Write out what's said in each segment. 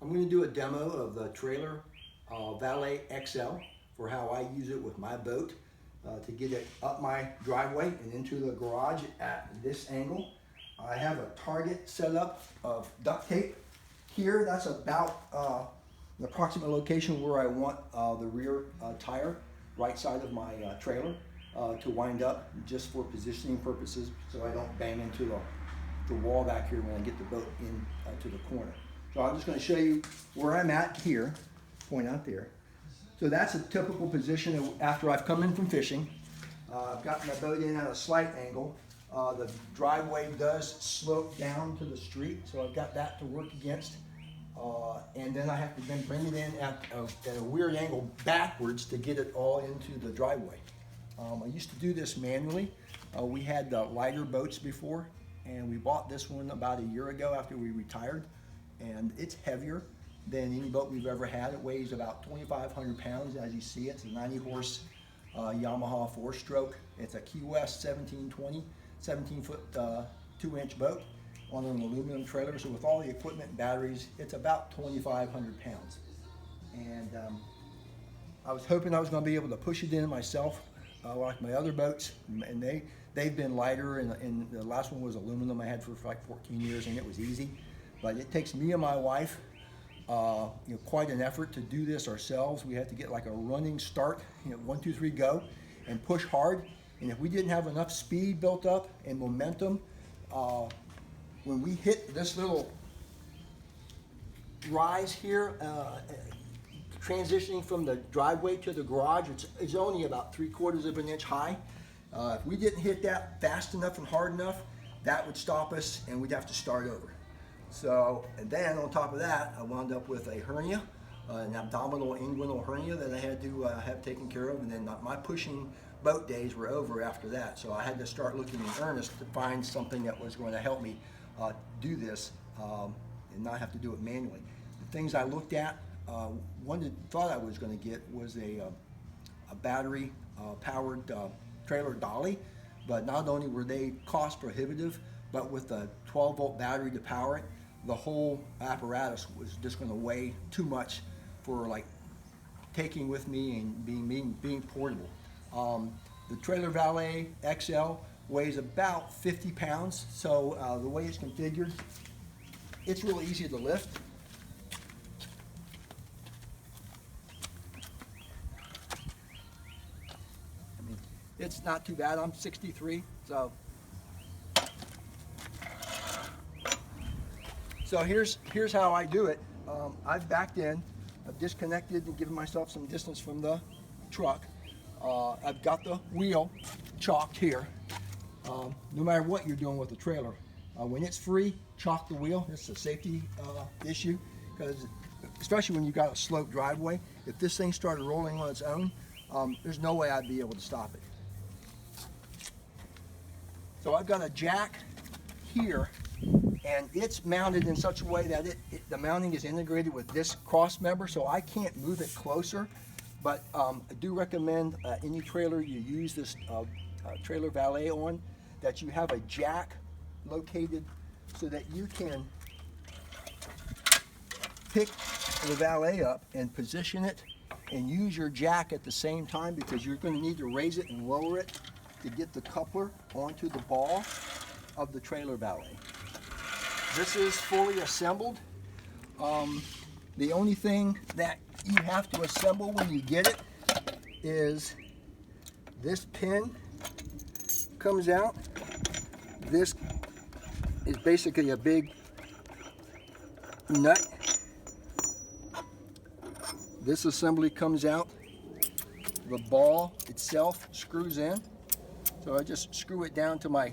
I'm going to do a demo of the trailer Valet XL for how I use it with my boat to get it up my driveway and into the garage at this angle. I have a target set up of duct tape here. That's about the approximate location where I want the rear tire, right side of my trailer, to wind up, just for positioning purposes, so I don't bang into the wall back here when I get the boat in to the corner. So I'm just going to show you where I'm at here, point out there. So that's a typical position after I've come in from fishing. I've got my boat in at a slight angle. The driveway does slope down to the street, so I've got that to work against. And then I have to then bring it in at a weird angle backwards to get it all into the driveway. I used to do this manually. We had lighter boats before, and we bought this one about a year ago after we retired. And it's heavier than any boat we've ever had. It weighs about 2,500 pounds, as you see. It's a 90 horse Yamaha 4-stroke. It's a Key West 1720, 17-foot 2-inch boat on an aluminum trailer. So with all the equipment and batteries, it's about 2,500 pounds. And I was hoping I was going to be able to push it in myself like my other boats, and they've been lighter, and the last one was aluminum I had for like 14 years, and it was easy. But it takes me and my wife quite an effort to do this ourselves. We had to get like a running start, 1, 2, 3, go, and push hard. And if we didn't have enough speed built up and momentum, when we hit this little rise here, transitioning from the driveway to the garage, it's only about 3/4 of an inch high. If we didn't hit that fast enough and hard enough, that would stop us and we'd have to start over. So, and then on top of that, I wound up with a hernia, an abdominal inguinal hernia that I had to have taken care of, and then my pushing boat days were over after that. So I had to start looking in earnest to find something that was going to help me do this and not have to do it manually. The things I looked at, one that thought I was going to get was a battery powered trailer dolly, but not only were they cost prohibitive, but with a 12-volt battery to power it, the whole apparatus was just going to weigh too much for like taking with me and being portable. The trailer Valet XL weighs about 50 pounds, so the way it's configured, it's really easy to lift. I mean, it's not too bad. I'm 63, so. So here's how I do it. I've backed in, I've disconnected and given myself some distance from the truck. I've got the wheel chalked here. No matter what you're doing with the trailer, when it's free, chalk the wheel. It's a safety issue, because especially when you've got a sloped driveway, if this thing started rolling on its own, there's no way I'd be able to stop it. So I've got a jack here, and it's mounted in such a way that the mounting is integrated with this cross member, so I can't move it closer. But I do recommend any trailer you use this trailer Valet on, that you have a jack located so that you can pick the Valet up and position it and use your jack at the same time, because you're going to need to raise it and lower it to get the coupler onto the ball of the trailer Valet. This is fully assembled. The only thing that you have to assemble when you get it is this pin comes out. This is basically a big nut. This assembly comes out. The ball itself screws in. So I just screw it down to my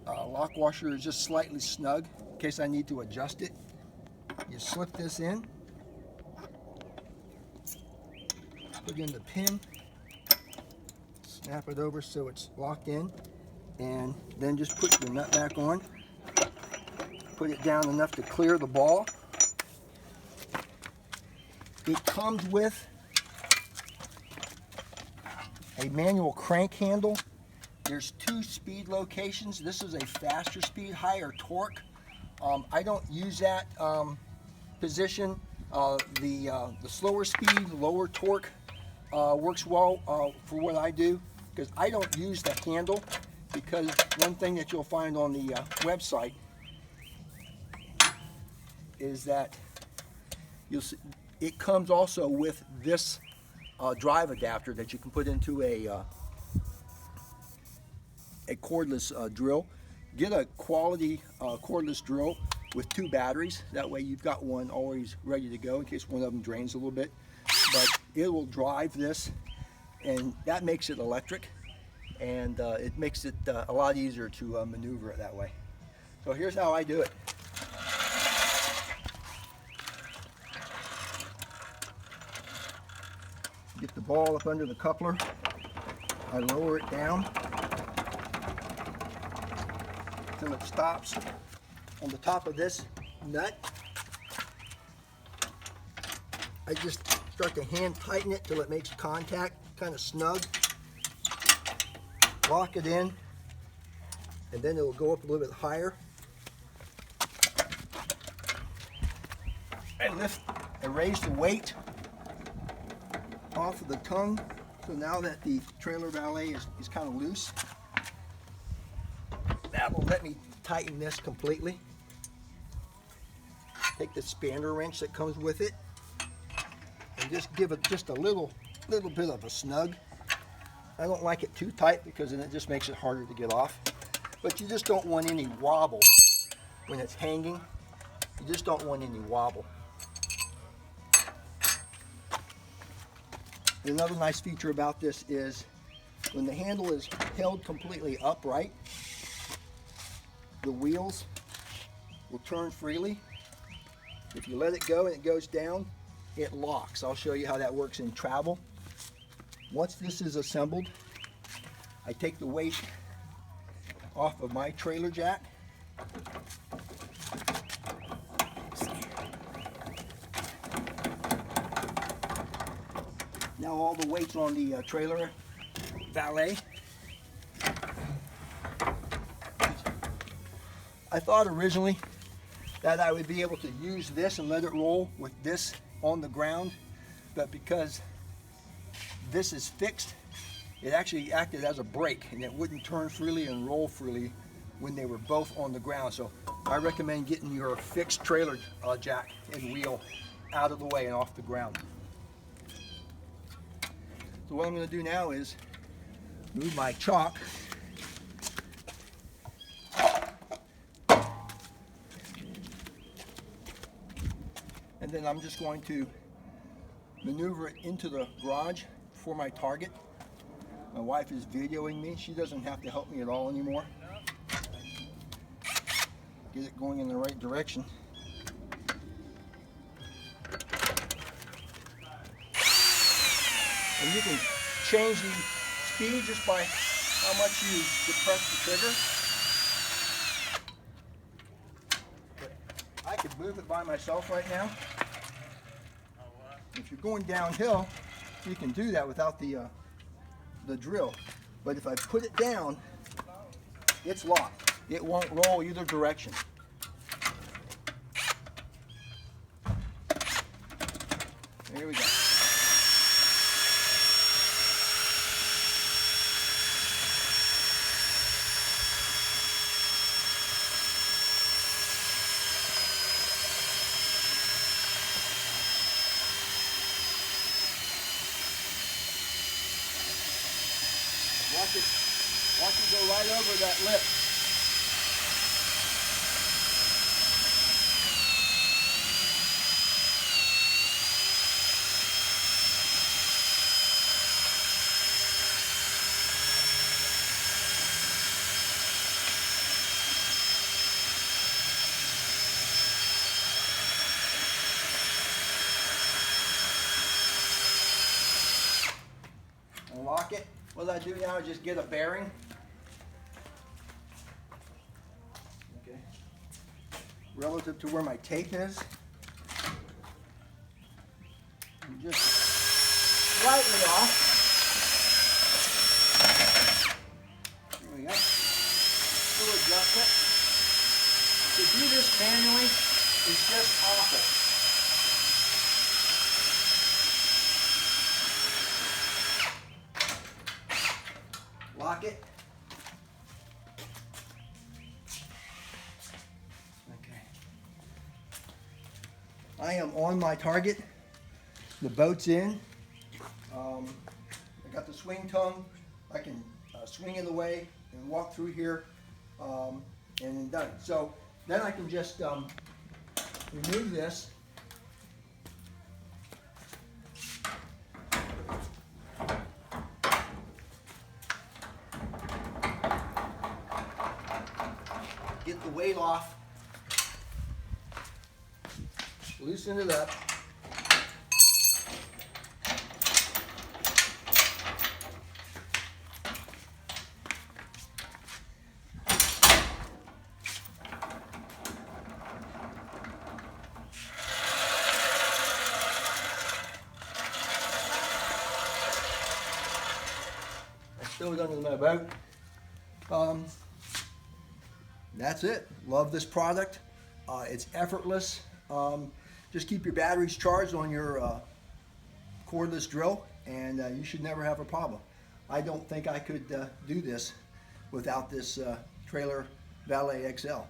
lock washer is just slightly snug in case I need to adjust it. You slip this in, put in the pin, snap it over so it's locked in, and then just put the nut back on. Put it down enough to clear the ball. It comes with a manual crank handle. There's 2 speed locations. This is a faster speed, higher torque. I don't use that position. The slower speed, lower torque works well for what I do, because I don't use the handle, because one thing that you'll find on the website is that you'll see it comes also with this drive adapter that you can put into a cordless drill. Get a quality cordless drill with 2 batteries. That way you've got one always ready to go in case one of them drains a little bit. But it will drive this, and that makes it electric, and it makes it a lot easier to maneuver it that way. So here's how I do it. Get the ball up under the coupler. I lower it down until it stops on the top of this nut. I just start to hand tighten it till it makes contact, kind of snug. Lock it in, and then it will go up a little bit higher. And lift and raise the weight off of the tongue. So now that the trailer valet is kind of loose, that will let me tighten this completely. Take the spanner wrench that comes with it and just give it just a little bit of a snug. I don't like it too tight because then it just makes it harder to get off. But you just don't want any wobble when it's hanging. You just don't want any wobble. Another nice feature about this is when the handle is held completely upright, the wheels will turn freely. If you let it go and it goes down, it locks. I'll show you how that works in travel. Once this is assembled, I take the weight off of my trailer jack. Now all the weight's on the trailer valet. I thought originally that I would be able to use this and let it roll with this on the ground, but because this is fixed, it actually acted as a brake and it wouldn't turn freely and roll freely when they were both on the ground. So I recommend getting your fixed trailer jack and wheel out of the way and off the ground. So what I'm going to do now is move my chalk and then I'm just going to maneuver it into the garage for my target. My wife is videoing me. She doesn't have to help me at all anymore. Get it going in the right direction. And you can change the speed just by how much you depress the trigger. But I could move it by myself right now. If you're going downhill, you can do that without the drill. But if I put it down, it's locked. It won't roll either direction. Here we go. Watch it go right over that lip. Lock it. What I do now is just get a bearing. Okay. Relative to where my tape is. And just slightly off. There we go. We'll adjust it. To do this manually is just awful. I am on my target. The boat's in. I got the swing tongue. I can swing it away and walk through here, and then done. So then I can just remove this. Get the weight off. Loosen it up. Throw it under my boat. That's it. Love this product. It's effortless. Just keep your batteries charged on your cordless drill, and you should never have a problem. I don't think I could do this without this trailer Valet XL.